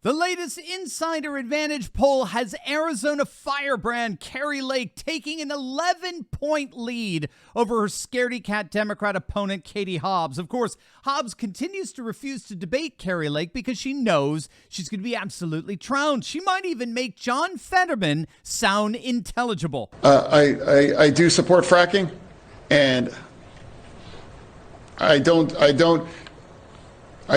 The latest Insider Advantage poll has Arizona firebrand Kari Lake taking an 11-point lead over her scaredy cat Democrat opponent Katie Hobbs. Of course, Hobbs continues to refuse to debate Kari Lake because she knows she's going to be absolutely trounced. She might even make John Fetterman sound intelligible. I do support fracking, and I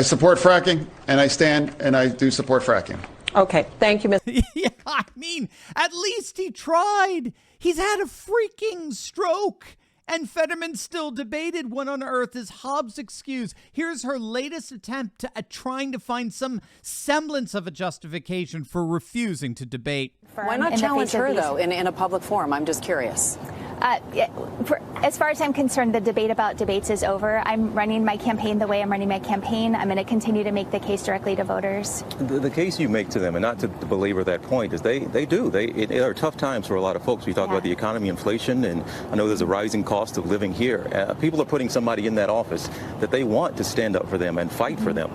support fracking, and I stand and I do support fracking. Okay, thank you, Mr. Yeah, I mean, at least he tried. He's had a freaking stroke. And Fetterman still debated. What on earth is Hobbs' excuse? Here's her latest attempt at trying to find some semblance of a justification for refusing to debate. Why not challenge her, though, in a public forum? I'm just curious. As far as I'm concerned, the debate about debates is over. I'm running my campaign the way I'm running my campaign. I'm going to continue to make the case directly to voters. The case you make to them, and not to belabor that point, is they are tough times for a lot of folks. We talk about the economy, inflation, and I know there's a rising cost of living here. People are putting somebody in that office that they want to stand up for them and fight for them.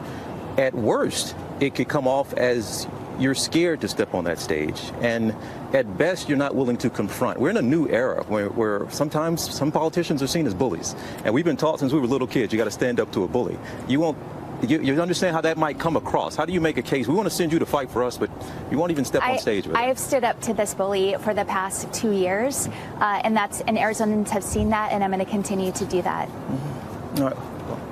At worst, it could come off as you're scared to step on that stage, and at best, you're not willing to confront. We're in a new era where sometimes some politicians are seen as bullies, and we've been taught since we were little kids, you got to stand up to a bully. You understand how that might come across. How do you make a case? We want to send you to fight for us, but you won't even step on stage with it. I have stood up to this bully for the past 2 years, and Arizonans have seen that, and I'm going to continue to do that. All right.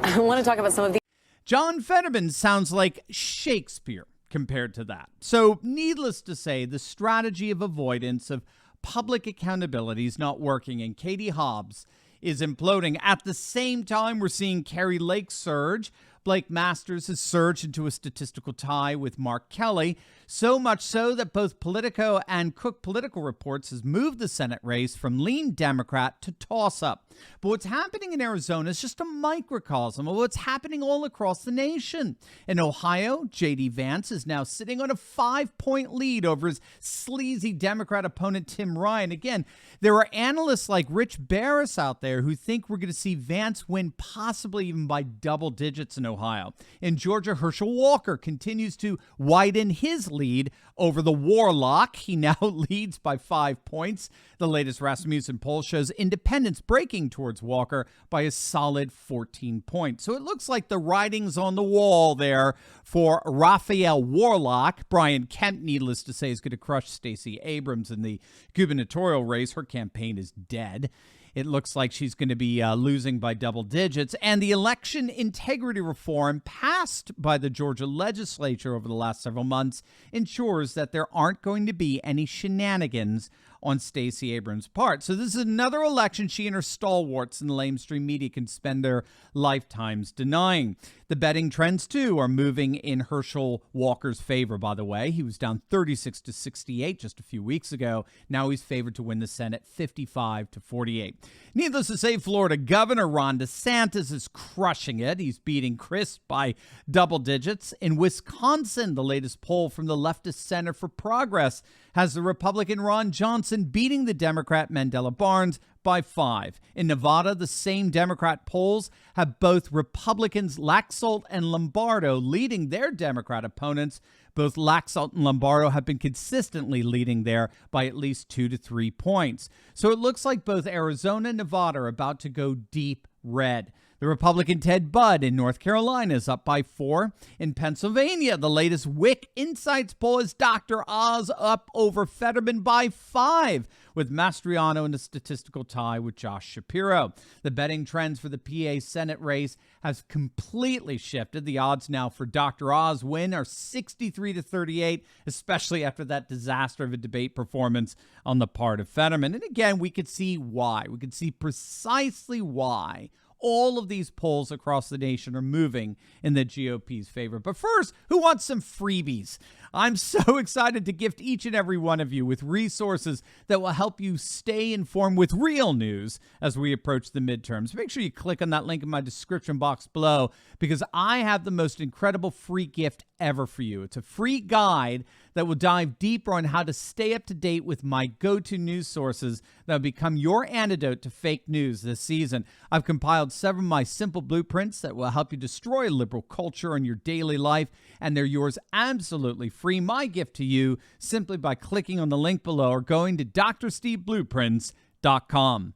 I want to talk about some of the... John Fetterman sounds like Shakespeare compared to that. So needless to say, the strategy of avoidance of public accountability is not working, and Katie Hobbs is imploding. At the same time, we're seeing Kari Lake surge. Blake Masters has surged into a statistical tie with Mark Kelly, so much so that both Politico and Cook Political Reports has moved the Senate race from lean Democrat to toss-up. But what's happening in Arizona is just a microcosm of what's happening all across the nation. In Ohio, J.D. Vance is now sitting on a 5-point lead over his sleazy Democrat opponent Tim Ryan. Again, there are analysts like Rich Barris out there who think we're going to see Vance win possibly even by double digits in Ohio. In Georgia, Herschel Walker continues to widen his lead over the Warlock. He now leads by 5 points. The latest Rasmussen poll shows independents breaking towards Walker by a solid 14 points. So it looks like the writing's on the wall there for Raphael Warlock. Brian Kemp, needless to say, is going to crush Stacey Abrams in the gubernatorial race. Her campaign is dead. It looks like she's going to be losing by double digits. And the election integrity reform passed by the Georgia legislature over the last several months ensures that there aren't going to be any shenanigans on Stacey Abrams' part. So this is another election she and her stalwarts in the lamestream media can spend their lifetimes denying. The betting trends, too, are moving in Herschel Walker's favor, by the way. He was down 36-68 just a few weeks ago. Now he's favored to win the Senate 55-48. Needless to say, Florida Governor Ron DeSantis is crushing it. He's beating Chris by double digits. In Wisconsin, the latest poll from the leftist Center for Progress has the Republican Ron Johnson beating the Democrat Mandela Barnes by 5. In Nevada, the same Democrat polls have both Republicans Laxalt and Lombardo leading their Democrat opponents. Both Laxalt and Lombardo have been consistently leading there by at least 2 to 3 points. So it looks like both Arizona and Nevada are about to go deep red. The Republican Ted Budd in North Carolina is up by 4. In Pennsylvania, the latest WIC Insights poll is Dr. Oz up over Fetterman by 5, with Mastriano in a statistical tie with Josh Shapiro. The betting trends for the PA Senate race has completely shifted. The odds now for Dr. Oz win are 63-38, especially after that disaster of a debate performance on the part of Fetterman. And again, we could see why. We could see precisely why all of these polls across the nation are moving in the GOP's favor. But first, who wants some freebies? I'm so excited to gift each and every one of you with resources that will help you stay informed with real news as we approach the midterms. Make sure you click on that link in my description box below, because I have the most incredible free gift ever for you. It's a free guide that will dive deeper on how to stay up to date with my go-to news sources that will become your antidote to fake news this season. I've compiled 7 of my simple blueprints that will help you destroy liberal culture in your daily life, and they're yours absolutely free. My gift to you, simply by clicking on the link below or going to drsteveblueprints.com.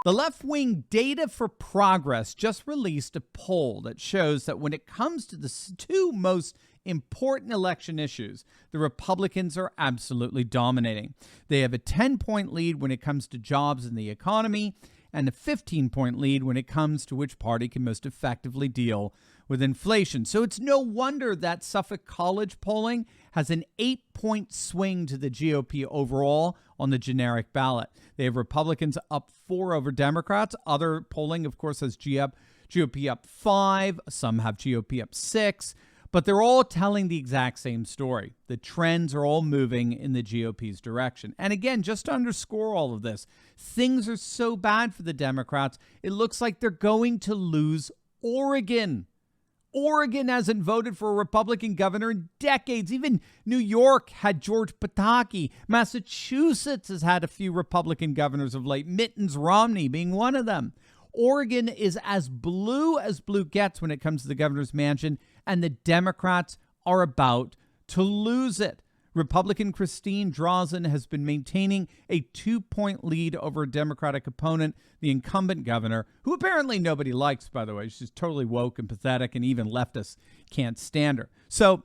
The left-wing Data for Progress just released a poll that shows that when it comes to the 2 most important election issues, the Republicans are absolutely dominating. They have a 10-point lead when it comes to jobs and the economy, and a 15-point lead when it comes to which party can most effectively deal with inflation. So it's no wonder that Suffolk College polling has an 8-point swing to the GOP overall on the generic ballot. They have Republicans up 4 over Democrats. Other polling, of course, has GOP up 5. Some have GOP up 6. But they're all telling the exact same story. The trends are all moving in the GOP's direction. And again, just to underscore all of this, things are so bad for the Democrats, it looks like they're going to lose Oregon. Oregon hasn't voted for a Republican governor in decades. Even New York had George Pataki. Massachusetts has had a few Republican governors of late, Mittens Romney being one of them. Oregon is as blue gets when it comes to the governor's mansion, and the Democrats are about to lose it. Republican Christine Drawson has been maintaining a 2-point lead over a Democratic opponent, the incumbent governor, who apparently nobody likes, by the way. She's totally woke and pathetic, and even leftists can't stand her. So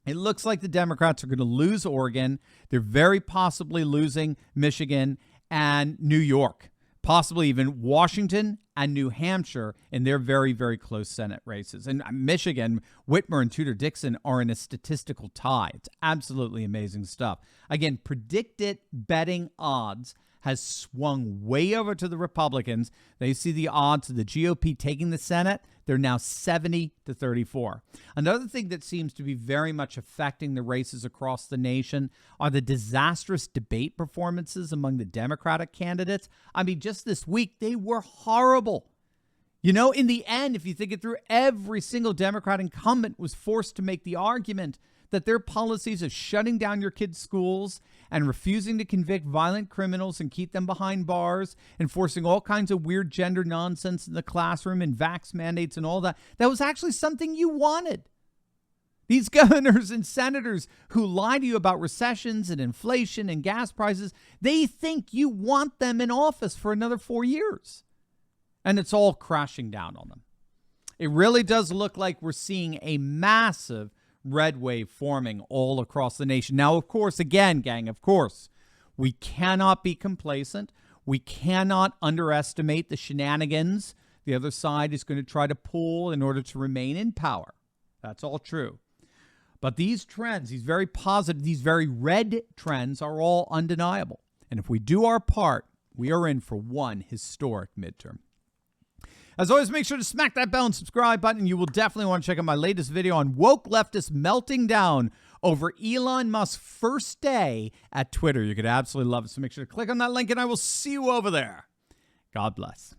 it looks like the Democrats are going to lose Oregon. They're very possibly losing Michigan and New York, possibly even Washington and New Hampshire in their very, very close Senate races. And Michigan, Whitmer and Tudor Dixon are in a statistical tie. It's absolutely amazing stuff. Again, predicted betting odds has swung way over to the Republicans. They see the odds of the GOP taking the Senate. They're now 70-34. Another thing that seems to be very much affecting the races across the nation are the disastrous debate performances among the Democratic candidates. I mean, just this week, they were horrible. You know, in the end, if you think it through, every single Democrat incumbent was forced to make the argument that their policies of shutting down your kids' schools and refusing to convict violent criminals and keep them behind bars, enforcing all kinds of weird gender nonsense in the classroom and vax mandates and all that, that was actually something you wanted. These governors and senators who lie to you about recessions and inflation and gas prices, they think you want them in office for another 4 years. And it's all crashing down on them. It really does look like we're seeing a massive red wave forming all across the nation. Now, of course, again, gang, of course, we cannot be complacent. We cannot underestimate the shenanigans the other side is going to try to pull in order to remain in power. That's all true. But these trends, these very positive, these very red trends are all undeniable. And if we do our part, we are in for one historic midterm. As always, make sure to smack that bell and subscribe button. You will definitely want to check out my latest video on woke leftists melting down over Elon Musk's first day at Twitter. You're going to absolutely love it. So make sure to click on that link, and I will see you over there. God bless.